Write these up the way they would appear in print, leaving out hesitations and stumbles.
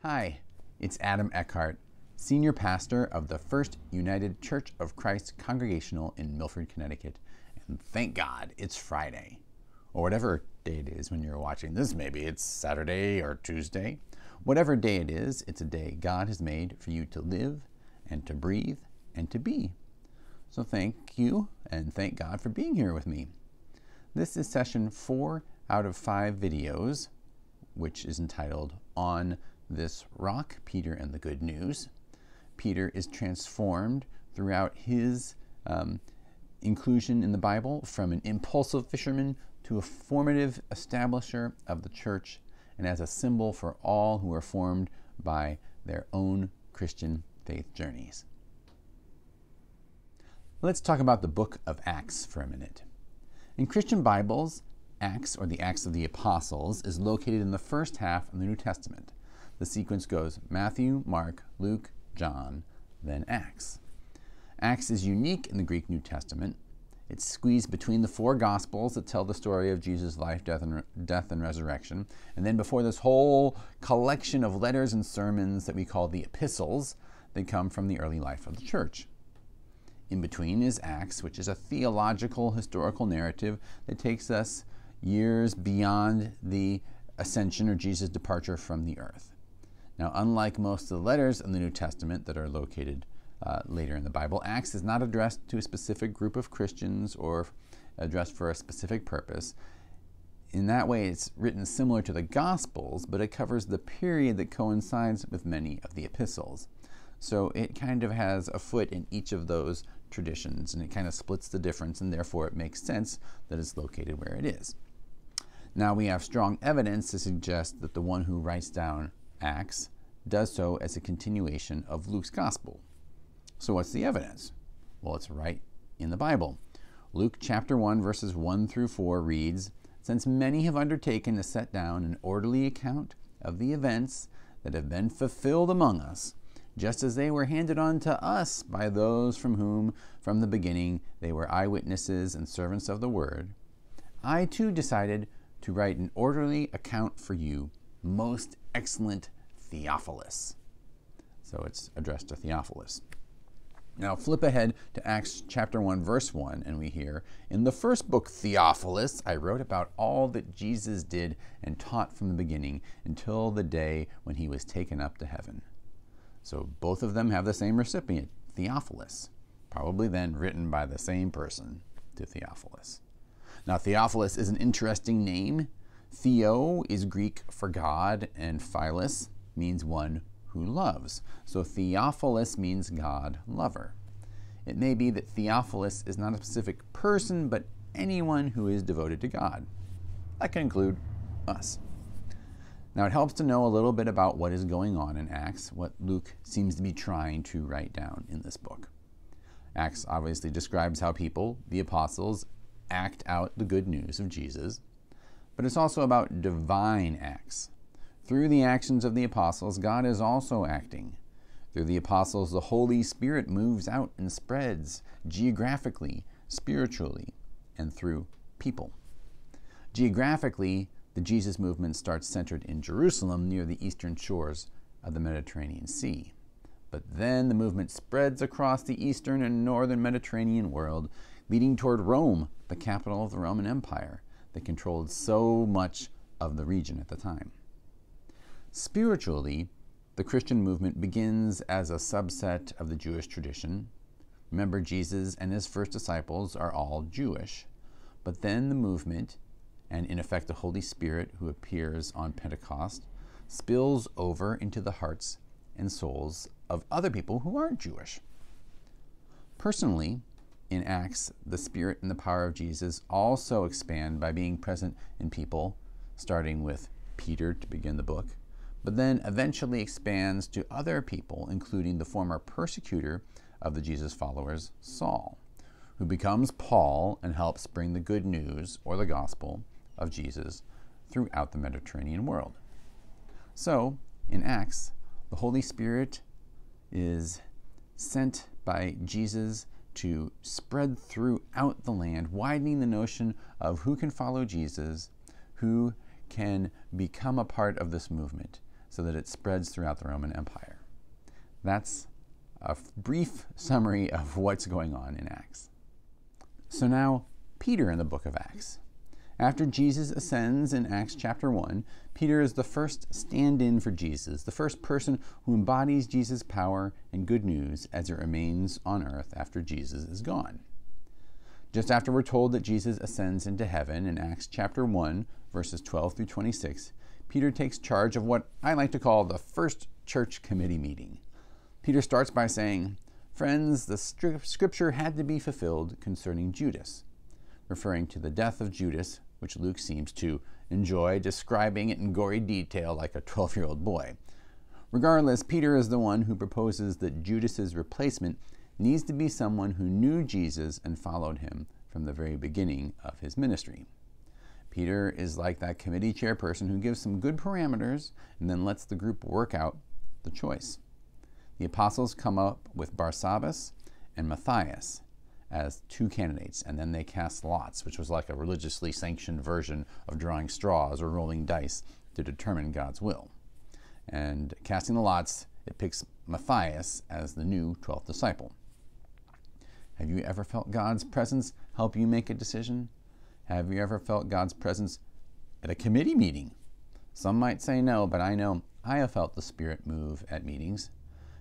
Hi, it's Adam Eckhart, Senior Pastor of the First United Church of Christ Congregational in Milford, Connecticut. And thank God it's Friday, or whatever day it is when you're watching this. Maybe it's Saturday or Tuesday. Whatever day it is, it's a day God has made for you to live and to breathe and to be. So thank you and thank God for being here with me. This is session 4 out of 5 videos, which is entitled On This Rock, Peter and the Good News. Peter is transformed throughout his inclusion in the Bible from an impulsive fisherman to a formative establisher of the church, and as a symbol for all who are formed by their own Christian faith journeys. Let's talk about the book of Acts for a minute. In Christian Bibles, Acts, or the Acts of the Apostles, is located in the first half of the New Testament. The sequence goes Matthew, Mark, Luke, John, then Acts. Acts is unique in the Greek New Testament. It's squeezed between the 4 Gospels that tell the story of Jesus' life, death, and resurrection, and then before this whole collection of letters and sermons that we call the epistles that come from the early life of the church. In between is Acts, which is a theological, historical narrative that takes us years beyond the ascension or Jesus' departure from the earth. Now, unlike most of the letters in the New Testament that are located later in the Bible, Acts is not addressed to a specific group of Christians or addressed for a specific purpose. In that way, it's written similar to the Gospels, but it covers the period that coincides with many of the epistles. So it kind of has a foot in each of those traditions, and it kind of splits the difference, and therefore it makes sense that it's located where it is. Now, we have strong evidence to suggest that the one who writes down Acts does so as a continuation of Luke's gospel. So what's the evidence? Well, it's right in the Bible. Luke chapter 1 verses 1 through 4 reads, "Since many have undertaken to set down an orderly account of the events that have been fulfilled among us, just as they were handed on to us by those from whom from the beginning they were eyewitnesses and servants of the word, I too decided to write an orderly account for you, most excellent Theophilus." So it's addressed to Theophilus. Now flip ahead to Acts chapter 1 verse 1, and we hear, "In the first book, Theophilus, I wrote about all that Jesus did and taught from the beginning until the day when he was taken up to heaven." So both of them have the same recipient, Theophilus, probably then written by the same person to Theophilus. Now Theophilus is an interesting name. Theo is Greek for God, and Philos means one who loves. So Theophilus means God lover. It may be that Theophilus is not a specific person, but anyone who is devoted to God. That can include us. Now it helps to know a little bit about what is going on in Acts, what Luke seems to be trying to write down in this book. Acts obviously describes how people, the apostles, act out the good news of Jesus, but it's also about divine acts. Through the actions of the apostles, God is also acting. Through the apostles, the Holy Spirit moves out and spreads geographically, spiritually, and through people. Geographically, the Jesus movement starts centered in Jerusalem near the eastern shores of the Mediterranean Sea. But then the movement spreads across the eastern and northern Mediterranean world, leading toward Rome, the capital of the Roman Empire, that controlled so much of the region at the time. Spiritually, the Christian movement begins as a subset of the Jewish tradition. Remember, Jesus and his first disciples are all Jewish. But then the movement, and in effect the Holy Spirit who appears on Pentecost, spills over into the hearts and souls of other people who aren't Jewish. Personally, in Acts, the Spirit and the power of Jesus also expand by being present in people, starting with Peter to begin the book, but then eventually expands to other people, including the former persecutor of the Jesus followers, Saul, who becomes Paul and helps bring the good news, or the gospel, of Jesus throughout the Mediterranean world. So, in Acts, the Holy Spirit is sent by Jesus to spread throughout the land, widening the notion of who can follow Jesus, who can become a part of this movement. so that it spreads throughout the Roman Empire. That's a brief summary of what's going on in Acts. So now, Peter in the book of Acts. After Jesus ascends in Acts chapter 1, Peter is the first stand-in for Jesus, the first person who embodies Jesus' power and good news as it remains on earth after Jesus is gone. Just after we're told that Jesus ascends into heaven in Acts chapter 1, verses 12 through 26, Peter takes charge of what I like to call the first church committee meeting. Peter starts by saying, "Friends, the scripture had to be fulfilled concerning Judas," referring to the death of Judas, which Luke seems to enjoy describing it in gory detail like a 12-year-old boy. Regardless, Peter is the one who proposes that Judas's replacement needs to be someone who knew Jesus and followed him from the very beginning of his ministry. Peter is like that committee chairperson who gives some good parameters and then lets the group work out the choice. The apostles come up with Barsabbas and Matthias as two candidates, and then they cast lots, which was like a religiously sanctioned version of drawing straws or rolling dice to determine God's will. And casting the lots, it picks Matthias as the new 12th disciple. Have you ever felt God's presence help you make a decision? Have you ever felt God's presence at a committee meeting? Some might say no, but I know I have felt the Spirit move at meetings,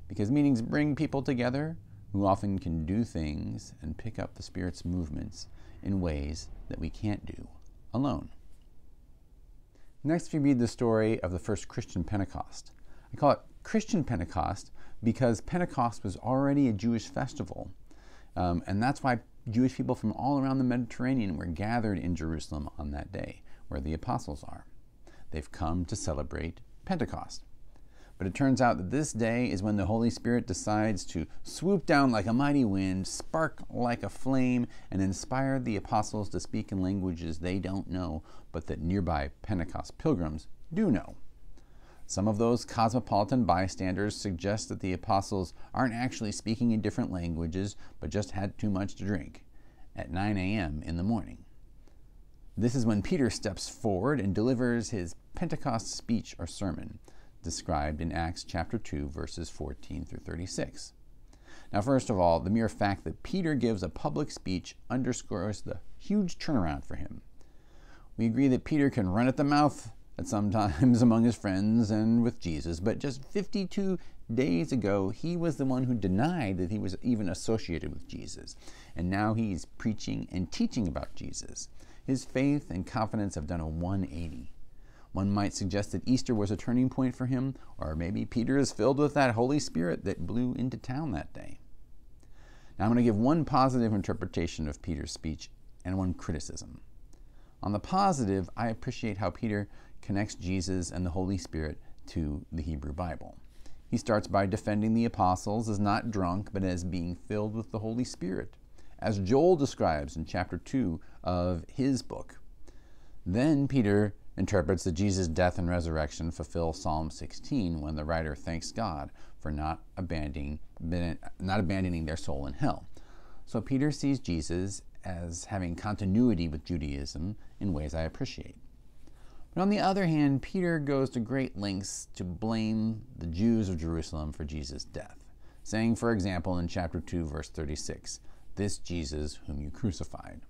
because meetings bring people together who often can do things and pick up the Spirit's movements in ways that we can't do alone. Next, we read the story of the first Christian Pentecost. I call it Christian Pentecost because Pentecost was already a Jewish festival, and that's why Jewish people from all around the Mediterranean were gathered in Jerusalem on that day, where the apostles are. They've come to celebrate Pentecost. But it turns out that this day is when the Holy Spirit decides to swoop down like a mighty wind, spark like a flame, and inspire the apostles to speak in languages they don't know, but that nearby Pentecost pilgrims do know. Some of those cosmopolitan bystanders suggest that the apostles aren't actually speaking in different languages, but just had too much to drink at 9 a.m. in the morning. This is when Peter steps forward and delivers his Pentecost speech or sermon, described in Acts chapter 2, verses 14 through 36. Now, first of all, the mere fact that Peter gives a public speech underscores the huge turnaround for him. We agree that Peter can run at the mouth at some times among his friends and with Jesus, but just 52 days ago, he was the one who denied that he was even associated with Jesus. And now he's preaching and teaching about Jesus. His faith and confidence have done a 180. One might suggest that Easter was a turning point for him, or maybe Peter is filled with that Holy Spirit that blew into town that day. Now I'm going to give one positive interpretation of Peter's speech and one criticism. On the positive, I appreciate how Peter connects Jesus and the Holy Spirit to the Hebrew Bible. He starts by defending the apostles as not drunk, but as being filled with the Holy Spirit, as Joel describes in chapter 2 of his book. Then Peter interprets that Jesus' death and resurrection fulfill Psalm 16 when the writer thanks God for not abandoning their soul in hell. So Peter sees Jesus as having continuity with Judaism in ways I appreciate. But on the other hand, Peter goes to great lengths to blame the Jews of Jerusalem for Jesus' death, saying, for example, in chapter 2, verse 36, "This Jesus whom you crucified."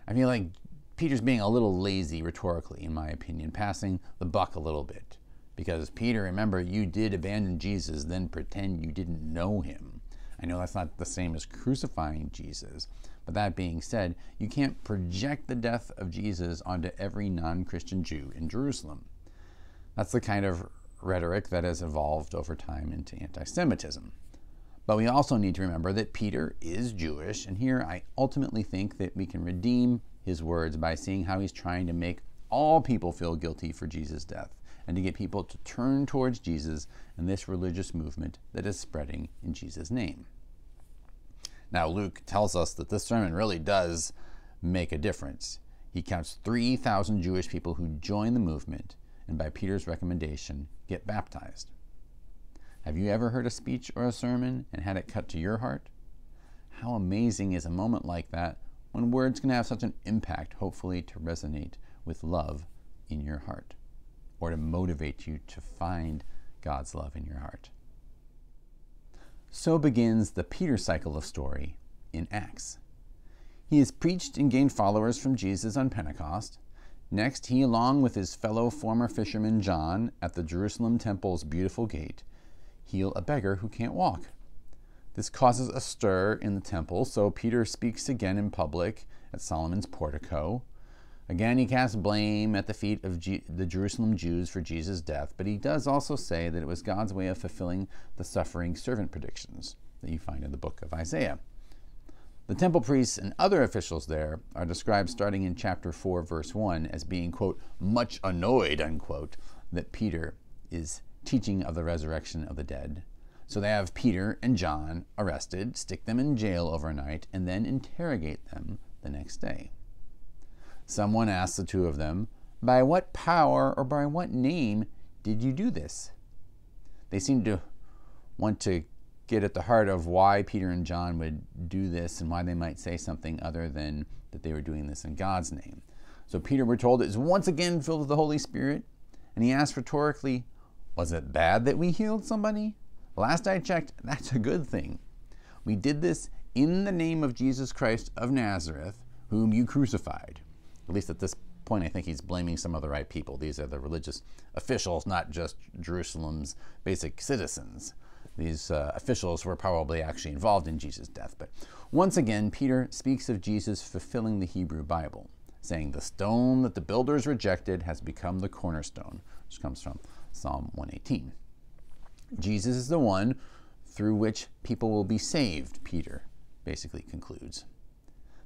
I feel like Peter's being a little lazy rhetorically, in my opinion, passing the buck a little bit. Because, Peter, remember, you did abandon Jesus, then pretend you didn't know him. I know that's not the same as crucifying Jesus, but that being said, you can't project the death of Jesus onto every non-Christian Jew in Jerusalem. That's the kind of rhetoric that has evolved over time into anti-Semitism. But we also need to remember that Peter is Jewish, and here I ultimately think that we can redeem his words by seeing how he's trying to make all people feel guilty for Jesus' death and to get people to turn towards Jesus and this religious movement that is spreading in Jesus' name. Now, Luke tells us that this sermon really does make a difference. He counts 3,000 Jewish people who join the movement and by Peter's recommendation get baptized. Have you ever heard a speech or a sermon and had it cut to your heart? How amazing is a moment like that when words can have such an impact, hopefully to resonate with love in your heart. or to motivate you to find God's love in your heart. So begins the Peter cycle of story in Acts. He has preached and gained followers from Jesus on Pentecost. Next, he, along with his fellow former fisherman John, at the Jerusalem temple's beautiful gate, heal a beggar who can't walk. This causes a stir in the temple, so Peter speaks again in public at Solomon's portico. Again, he casts blame at the feet of the Jerusalem Jews for Jesus' death, but he does also say that it was God's way of fulfilling the suffering servant predictions that you find in the book of Isaiah. The temple priests and other officials there are described starting in chapter 4, verse 1 as being, quote, much annoyed, unquote, that Peter is teaching of the resurrection of the dead. So they have Peter and John arrested, stick them in jail overnight, and then interrogate them the next day. Someone asks the two of them, by what power or by what name did you do this? They seem to want to get at the heart of why Peter and John would do this and why they might say something other than that they were doing this in God's name. So Peter, we're told, is once again filled with the Holy Spirit, and he asks rhetorically, was it bad that we healed somebody? Last I checked, that's a good thing. We did this in the name of Jesus Christ of Nazareth, whom you crucified. At least at this point, I think he's blaming some of the right people. These are the religious officials, not just Jerusalem's basic citizens. These officials were probably actually involved in Jesus' death. But once again, Peter speaks of Jesus fulfilling the Hebrew Bible, saying, the stone that the builders rejected has become the cornerstone, which comes from Psalm 118. Jesus is the one through which people will be saved, Peter basically concludes.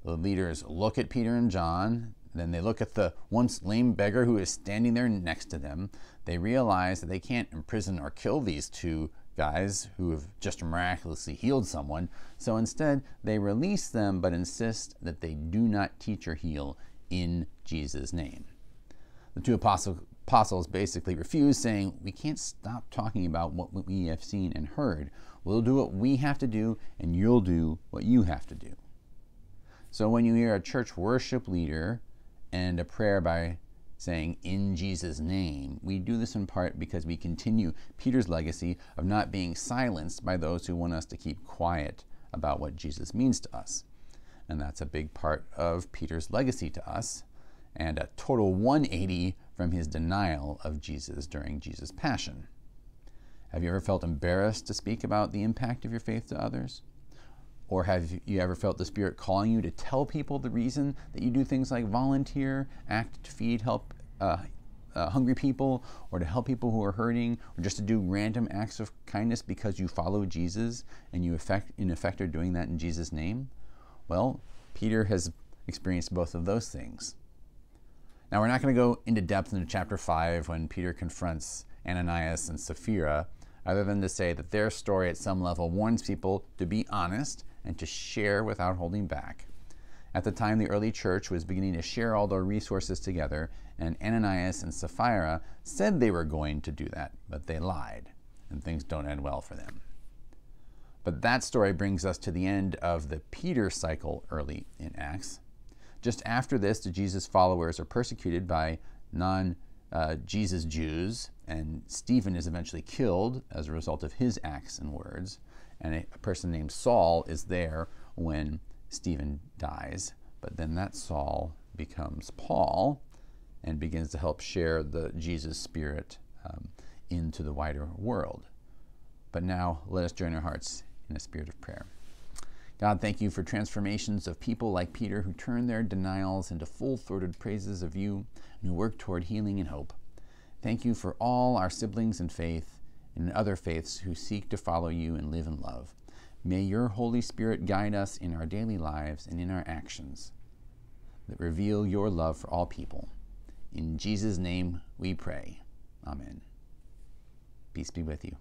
The leaders look at Peter and John, then they look at the once lame beggar who is standing there next to them. They realize that they can't imprison or kill these two guys who have just miraculously healed someone, so instead they release them but insist that they do not teach or heal in Jesus' name. The two apostles basically refuse, saying, we can't stop talking about what we have seen and heard. We'll do what we have to do, and you'll do what you have to do. So when you hear a church worship leader and a prayer by saying, in Jesus' name, we do this in part because we continue Peter's legacy of not being silenced by those who want us to keep quiet about what Jesus means to us. And that's a big part of Peter's legacy to us, and a total 180 from his denial of Jesus during Jesus' passion. Have you ever felt embarrassed to speak about the impact of your faith to others? Or have you ever felt the Spirit calling you to tell people the reason that you do things like volunteer, act to feed, help hungry people, or to help people who are hurting, or just to do random acts of kindness because you follow Jesus and you in effect are doing that in Jesus' name? Well, Peter has experienced both of those things. Now, we're not going to go into depth into chapter 5 when Peter confronts Ananias and Sapphira, other than to say that their story at some level warns people to be honest and to share without holding back. At the time, the early church was beginning to share all their resources together, and Ananias and Sapphira said they were going to do that, but they lied, and things don't end well for them. But that story brings us to the end of the Peter cycle early in Acts. Just after this, the Jesus followers are persecuted by non-Jesus Jews, and Stephen is eventually killed as a result of his acts and words. And a person named Saul is there when Stephen dies. But then that Saul becomes Paul and begins to help share the Jesus spirit into the wider world. But now let us join our hearts in a spirit of prayer. God, thank you for transformations of people like Peter who turn their denials into full-throated praises of you and who work toward healing and hope. Thank you for all our siblings in faith and other faiths who seek to follow you and live in love. May your Holy Spirit guide us in our daily lives and in our actions that reveal your love for all people. In Jesus' name we pray. Amen. Peace be with you.